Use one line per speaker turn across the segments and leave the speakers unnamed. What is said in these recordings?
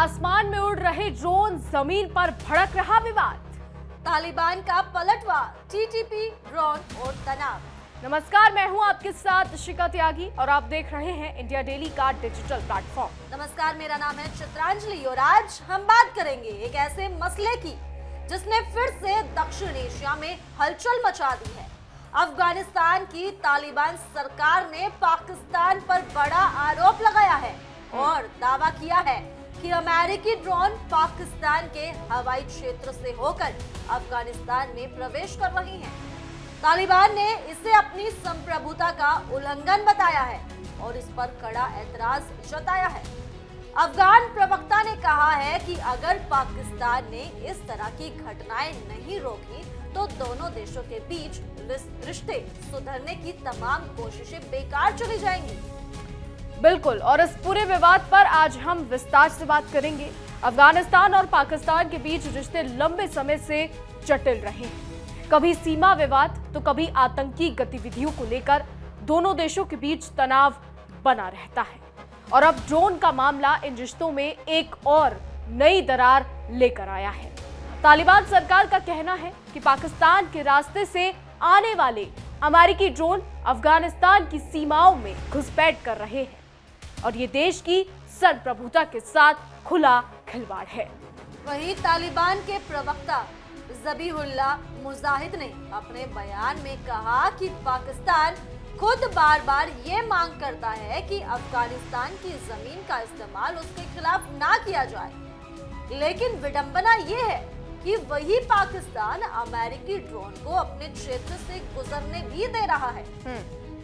आसमान में उड़ रहे ड्रोन, जमीन पर भड़क रहा विवाद।
तालिबान का पलटवार, टीटीपी, ड्रोन और तनाव।
नमस्कार, मैं हूं आपके साथ शिखा त्यागी और आप देख रहे हैं इंडिया डेली का डिजिटल प्लेटफॉर्म।
नमस्कार, मेरा नाम है चित्रांजलि और आज हम बात करेंगे एक ऐसे मसले की जिसने फिर से दक्षिण एशिया में हलचल मचा दी है। अफगानिस्तान की तालिबान सरकार ने पाकिस्तान पर बड़ा आरोप लगाया है और दावा किया है कि अमेरिकी ड्रोन पाकिस्तान के हवाई क्षेत्र से होकर अफगानिस्तान में प्रवेश कर रही हैं। तालिबान ने इसे अपनी संप्रभुता का उल्लंघन बताया है और इस पर कड़ा ऐतराज जताया है। अफगान प्रवक्ता ने कहा है कि अगर पाकिस्तान ने इस तरह की घटनाएं नहीं रोकी तो दोनों देशों के बीच रिश्ते सुधरने की तमाम कोशिशें बेकार चली जाएंगी।
बिल्कुल, और इस पूरे विवाद पर आज हम विस्तार से बात करेंगे। अफगानिस्तान और पाकिस्तान के बीच रिश्ते लंबे समय से जटिल रहे हैं। कभी सीमा विवाद तो कभी आतंकी गतिविधियों को लेकर दोनों देशों के बीच तनाव बना रहता है और अब ड्रोन का मामला इन रिश्तों में एक और नई दरार लेकर आया है। तालिबान सरकार का कहना है कि पाकिस्तान के रास्ते से आने वाले अमेरिकी ड्रोन अफगानिस्तान की सीमाओं में घुसपैठ कर रहे हैं और ये देश की संप्रभुता के साथ खुला खिलवाड़ है।
वहीं तालिबान के प्रवक्ता ज़बीहुल्लाह मुजाहिद ने अपने बयान में कहा कि पाकिस्तान खुद बार बार ये मांग करता है कि अफगानिस्तान की जमीन का इस्तेमाल उसके खिलाफ ना किया जाए, लेकिन विडंबना ये है कि वही पाकिस्तान अमेरिकी ड्रोन को अपने क्षेत्र से गुजरने भी दे रहा है।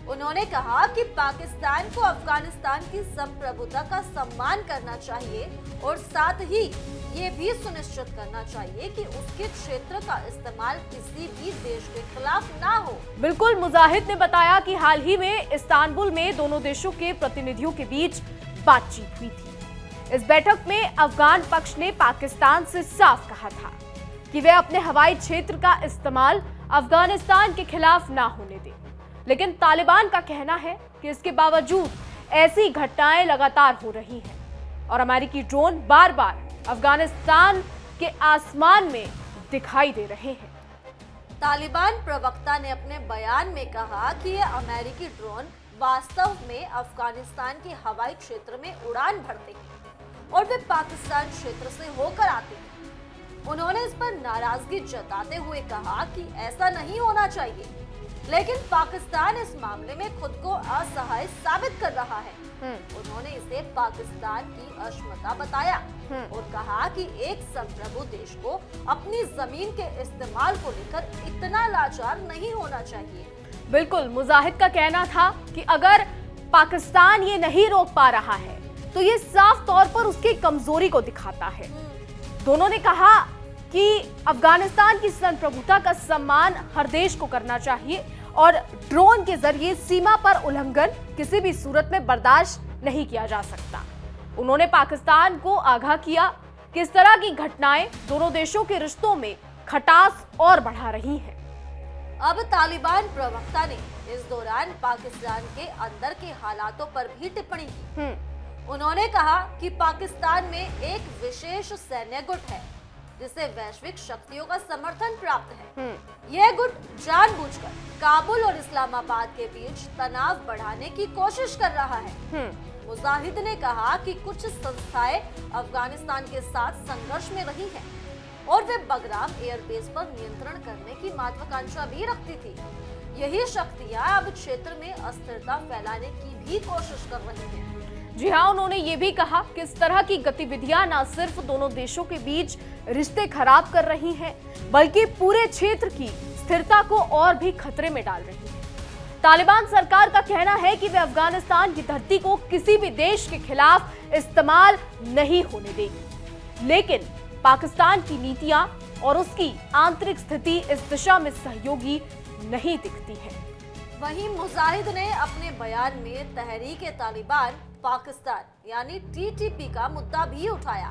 उन्होंने कहा कि पाकिस्तान को अफगानिस्तान की संप्रभुता का सम्मान करना चाहिए और साथ ही ये भी सुनिश्चित करना चाहिए कि उसके क्षेत्र का इस्तेमाल किसी भी देश के खिलाफ ना हो।
बिल्कुल, मुजाहिद ने बताया कि हाल ही में इस्तांबुल में दोनों देशों के प्रतिनिधियों के बीच बातचीत हुई थी। इस बैठक में अफगान पक्ष ने पाकिस्तान से साफ कहा था कि वे अपने हवाई क्षेत्र का इस्तेमाल अफगानिस्तान के खिलाफ ना होने दें, लेकिन तालिबान का कहना है कि इसके बावजूद ऐसी घटनाएं लगातार हो रही हैं और अमेरिकी ड्रोन बार बार अफगानिस्तान के आसमान में दिखाई दे रहे हैं।
तालिबान प्रवक्ता ने अपने बयान में कहा कि ये अमेरिकी ड्रोन वास्तव में अफगानिस्तान के हवाई क्षेत्र में उड़ान भरते हैं और वे पाकिस्तान क्षेत्र से होकर आते हैं। उन्होंने इस पर नाराजगी जताते हुए कहा कि ऐसा नहीं होना चाहिए, लेकिन पाकिस्तान इस मामले में खुद को असहाय साबित कर रहा है। उन्होंने इसे पाकिस्तान की अक्षमता बताया और कहा कि एक संप्रभु देश को अपनी जमीन के इस्तेमाल को लेकर इतना लाचार नहीं होना चाहिए।
बिल्कुल, मुजाहिद का कहना था कि अगर पाकिस्तान ये नहीं रोक पा रहा है तो ये साफ तौर पर उसकी कमजोरी को दिखाता है। दोनों ने कहा कि अफगानिस्तान की संप्रभुता का सम्मान हर देश को करना चाहिए और ड्रोन के जरिए सीमा पर उल्लंघन किसी भी सूरत में बर्दाश्त नहीं किया जा सकता। उन्होंने पाकिस्तान को आगाह किया कि इस तरह की घटनाएं दोनों देशों के रिश्तों में खटास और बढ़ा रही हैं।
अब तालिबान प्रवक्ता ने इस दौरान पाकिस्तान के अंदर के हालातों पर भी टिप्पणी की। उन्होंने कहा कि पाकिस्तान में एक विशेष सैन्य गुट है जिसे वैश्विक शक्तियों का समर्थन प्राप्त है। यह गुट जानबूझकर काबुल और इस्लामाबाद के बीच तनाव बढ़ाने की कोशिश कर रहा है। मुजाहिद ने कहा कि कुछ संस्थाएं अफगानिस्तान के साथ संघर्ष में रही हैं और वे बगराम एयरबेस पर नियंत्रण करने की महत्वाकांक्षा भी रखती थी। यही शक्तियां अब क्षेत्र में अस्थिरता फैलाने की भी कोशिश कर रही हैं।
जी हाँ, उन्होंने ये भी कहा कि इस तरह की गतिविधियां न सिर्फ दोनों देशों के बीच रिश्ते खराब कर रही हैं, बल्कि पूरे क्षेत्र की स्थिरता को और भी खतरे में डाल रही हैं। तालिबान सरकार का कहना है कि वे अफगानिस्तान की धरती को किसी भी देश के खिलाफ इस्तेमाल नहीं होने देगी, लेकिन पाकिस्तान की नीतियां और उसकी आंतरिक स्थिति इस दिशा में सहयोगी नहीं दिखती है।
वहीं मुजाहिद ने अपने बयान में तहरीक-ए-तालिबान पाकिस्तान यानी टीटीपी का मुद्दा भी उठाया।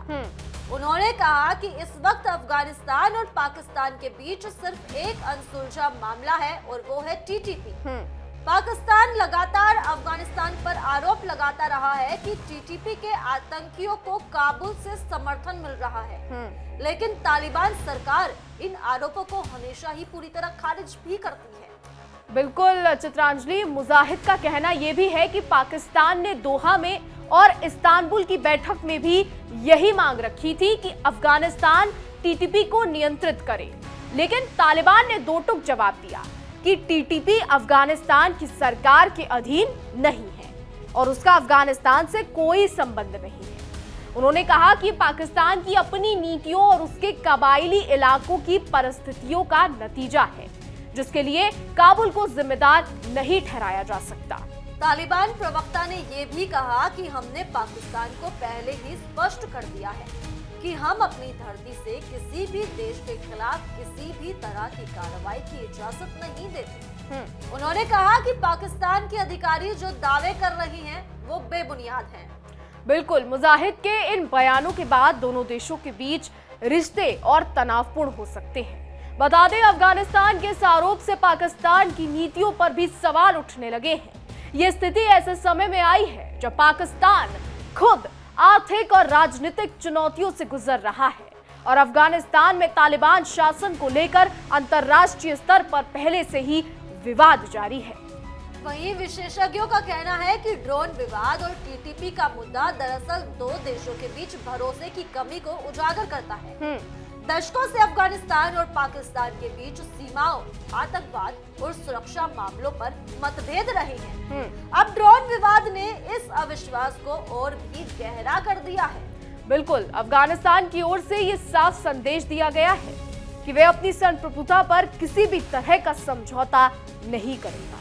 उन्होंने कहा कि इस वक्त अफगानिस्तान और पाकिस्तान के बीच सिर्फ एक अनसुलझा मामला है और वो है टीटीपी। पाकिस्तान लगातार अफगानिस्तान पर आरोप लगाता रहा है कि टीटीपी के आतंकियों को काबुल से समर्थन मिल रहा है, लेकिन तालिबान सरकार इन आरोपों को हमेशा ही पूरी तरह खारिज भी करती है।
बिल्कुल चित्रांजलि, मुजाहिद का कहना यह भी है कि पाकिस्तान ने दोहा में और इस्तांबुल की बैठक में भी यही मांग रखी थी कि अफगानिस्तान टीटीपी को नियंत्रित करे, लेकिन तालिबान ने दो टूक जवाब दिया कि टीटीपी अफगानिस्तान की सरकार के अधीन नहीं है और उसका अफगानिस्तान से कोई संबंध नहीं है। उन्होंने कहा कि पाकिस्तान की अपनी नीतियों और उसके कबायली इलाकों की परिस्थितियों का नतीजा है, जिसके लिए काबुल को जिम्मेदार नहीं ठहराया जा सकता।
तालिबान प्रवक्ता ने यह भी कहा कि हमने पाकिस्तान को पहले ही स्पष्ट कर दिया है कि हम अपनी धरती से किसी भी देश के खिलाफ किसी भी तरह की कार्रवाई की इजाजत नहीं देते। उन्होंने कहा कि पाकिस्तान के अधिकारी जो दावे कर रहे हैं वो बेबुनियाद हैं।
बिल्कुल, मुजाहिद के इन बयानों के बाद दोनों देशों के बीच रिश्ते और तनावपूर्ण हो सकते हैं। बता दें, अफगानिस्तान के इस आरोप से पाकिस्तान की नीतियों पर भी सवाल उठने लगे हैं। ये स्थिति ऐसे समय में आई है जब पाकिस्तान खुद आर्थिक और राजनीतिक चुनौतियों से गुजर रहा है और अफगानिस्तान में तालिबान शासन को लेकर अंतर्राष्ट्रीय स्तर पर पहले से ही विवाद जारी है।
वहीं विशेषज्ञों का कहना है कि ड्रोन विवाद और टीटीपी का मुद्दा दरअसल दो देशों के बीच भरोसे की कमी को उजागर करता है। दशकों से अफगानिस्तान और पाकिस्तान के बीच सीमाओं, आतंकवाद और सुरक्षा मामलों पर मतभेद रहे हैं। अब ड्रोन विवाद ने इस अविश्वास को और भी गहरा कर दिया है।
बिल्कुल, अफगानिस्तान की ओर से ये साफ संदेश दिया गया है कि वे अपनी संप्रभुता पर किसी भी तरह का समझौता नहीं करेगा।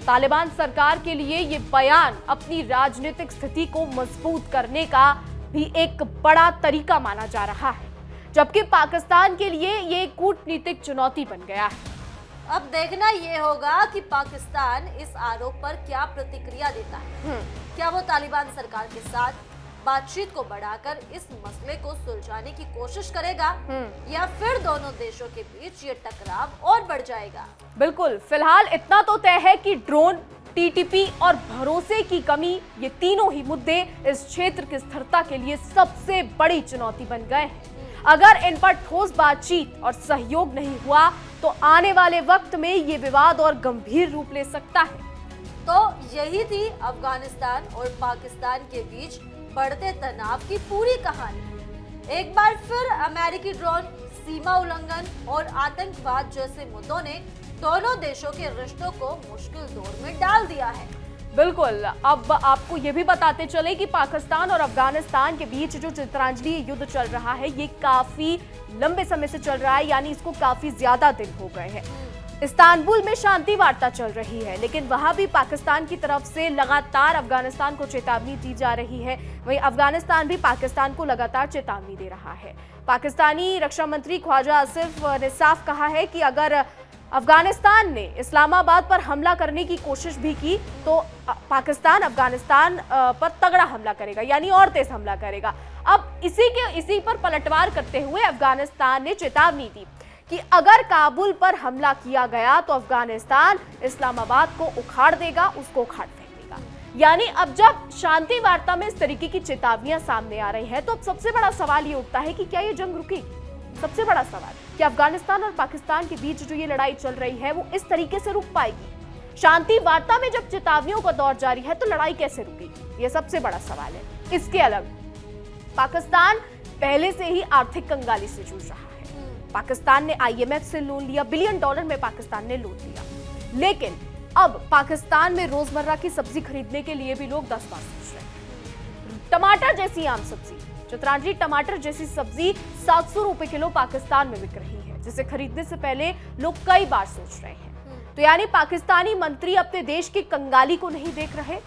तालिबान सरकार के लिए ये बयान अपनी राजनीतिक स्थिति को मजबूत करने का भी एक बड़ा तरीका माना जा रहा है, जबकि पाकिस्तान के लिए ये कूटनीतिक चुनौती बन गया है।
अब देखना ये होगा कि पाकिस्तान इस आरोप पर क्या प्रतिक्रिया देता है। क्या वो तालिबान सरकार के साथ बातचीत को बढ़ाकर इस मसले को सुलझाने की कोशिश करेगा या फिर दोनों देशों के बीच ये टकराव और बढ़ जाएगा।
बिल्कुल, फिलहाल इतना तो तय है कि ड्रोन, टीटीपी और भरोसे की कमी, ये तीनों ही मुद्दे इस क्षेत्र की स्थिरता के लिए सबसे बड़ी चुनौती बन गए हैं। अगर इन पर ठोस बातचीत और सहयोग नहीं हुआ तो आने वाले वक्त में ये विवाद और गंभीर रूप ले सकता है।
तो यही थी अफगानिस्तान और पाकिस्तान के बीच बढ़ते तनाव की पूरी कहानी। एक बार फिर अमेरिकी ड्रोन, सीमा उल्लंघन और आतंकवाद जैसे मुद्दों ने दोनों देशों के रिश्तों को मुश्किल दौर में डाल दिया है।
बिल्कुल, अब आपको ये भी बताते चले कि पाकिस्तान और अफगानिस्तान के बीच जो चित्रांजलि युद्ध चल रहा है ये काफी लंबे समय से चल रहा है, यानी इसको काफी ज्यादा दिन हो गए हैं। इस्तांबुल में शांति वार्ता चल रही है, लेकिन वहां भी पाकिस्तान की तरफ से लगातार अफगानिस्तान को चेतावनी दी जा रही है। वहीं अफगानिस्तान भी पाकिस्तान को लगातार चेतावनी दे रहा है। पाकिस्तानी रक्षा मंत्री ख्वाजा आसिफ ने साफ कहा है कि अगर अफगानिस्तान ने इस्लामाबाद पर हमला करने की कोशिश भी की तो पाकिस्तान अफगानिस्तान पर तगड़ा हमला करेगा, यानी और तेज हमला करेगा। अब इसी पर पलटवार करते हुए अफगानिस्तान ने चेतावनी दी कि अगर काबुल पर हमला किया गया तो अफगानिस्तान इस्लामाबाद को उखाड़ देगा, उसको उखाड़ फेंकेगा। यानी अब जब शांति वार्ता में इस तरीके की चेतावनियां सामने आ रही हैं तो अब सबसे बड़ा सवाल ये उठता है कि क्या ये जंग रुकेगी। सबसे बड़ा सवाल कि अफगानिस्तान और पाकिस्तान के बीच जो ये लड़ाई चल रही है वो इस तरीके से रुक पाएगी। शांति वार्ता में जब चेतावनियों का दौर जारी है तो लड़ाई कैसे रुकेगी, ये सबसे बड़ा सवाल है। इसके अलग पाकिस्तान पहले से ही आर्थिक कंगाली से जूझ रहा है। पाकिस्तान ने IMF से लोन लिया, $1 बिलियन में पाकिस्तान ने लोन लिया, लेकिन अब पाकिस्तान में रोजमर्रा की सब्जी खरीदने के लिए भी लोग 10 बार सोच रहे हैं। टमाटर जैसी आम सब्जी, चित्रांजलि, टमाटर जैसी सब्जी 700 रुपए किलो पाकिस्तान में बिक रही है, जिसे खरीदने से पहले लोग कई बार सोच रहे हैं। तो यानी पाकिस्तानी मंत्री अपने देश की कंगाली को नहीं देख रहे,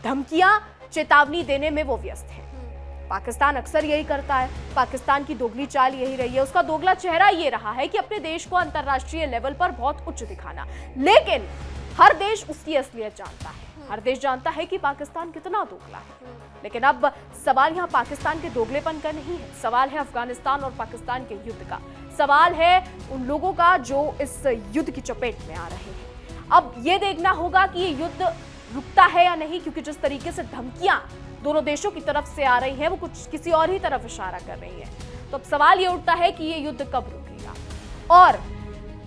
धमकियां, चेतावनी देने में वो व्यस्त है। पाकिस्तान अक्सर यही करता है, पाकिस्तान की दोगली चाल यही रही है। उसका दोगला चेहरा ये रहा है कि अपने देश को अंतर्राष्ट्रीय लेवल पर बहुत उच्च दिखाना, लेकिन हर देश उसकी असलियत जानता है। हर देश जानता है कि पाकिस्तान कितना दोगला है। लेकिन अब सवाल यहाँ पाकिस्तान के दोगलेपन का नहीं है, सवाल है अफगानिस्तान और पाकिस्तान के युद्ध का। सवाल है उन लोगों का जो इस युद्ध की चपेट में आ रहे हैं। अब ये देखना होगा कि ये युद्ध रुकता है या नहीं, क्योंकि जिस तरीके से धमकियां दोनों देशों की तरफ से आ रही हैं वो कुछ किसी और ही तरफ इशारा कर रही है। तो अब सवाल ये उठता है कि ये युद्ध कब रुकेगा और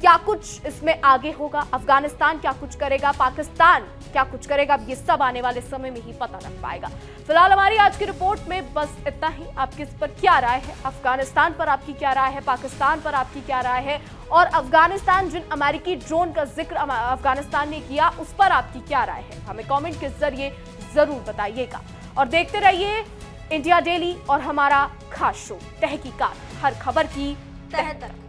क्या कुछ इसमें आगे होगा, अफगानिस्तान क्या कुछ करेगा, पाकिस्तान क्या कुछ करेगा, ये सब आने वाले समय में ही पता लग पाएगा। फिलहाल हमारी आज की रिपोर्ट में बस इतना ही। आपकी इस पर क्या राय है, अफगानिस्तान पर आपकी क्या राय है, पाकिस्तान पर आपकी क्या राय है, और अफगानिस्तान जिन अमेरिकी ड्रोन का जिक्र अफगानिस्तान ने किया उस पर आपकी क्या राय है, हमें कमेंट के जरिए जरूर बताइएगा। और देखते रहिए इंडिया डेली और हमारा खास शो तहकीकात, हर खबर की तह तक।